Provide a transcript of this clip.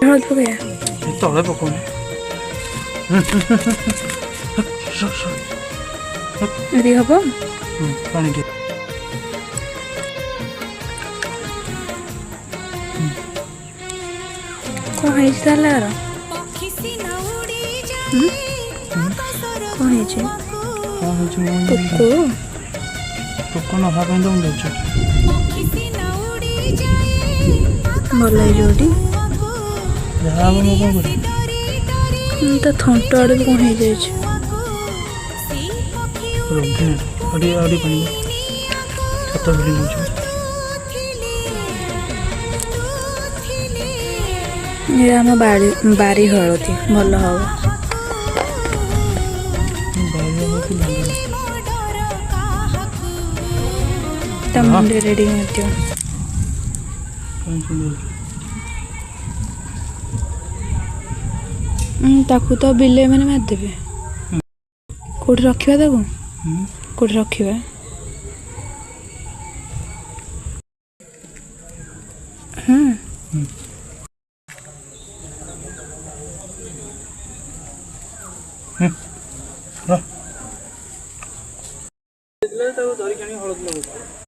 हळद पकया तले पकाउनु यदि हब पानी दे कौन है तार कौन है पोको टोकन हवा दम दे भल है जोटी जहाँ हम कौन कर तो थंट आड़े कौन है जाए अड़ी अड़ी पानी छत भिड़ी मुझे ये आम बारी हलदी भल हम मुंडे रेडी ताकू तो बिले मैंने मारिदेवे कौट रखा ताकू कौट रखा हाँ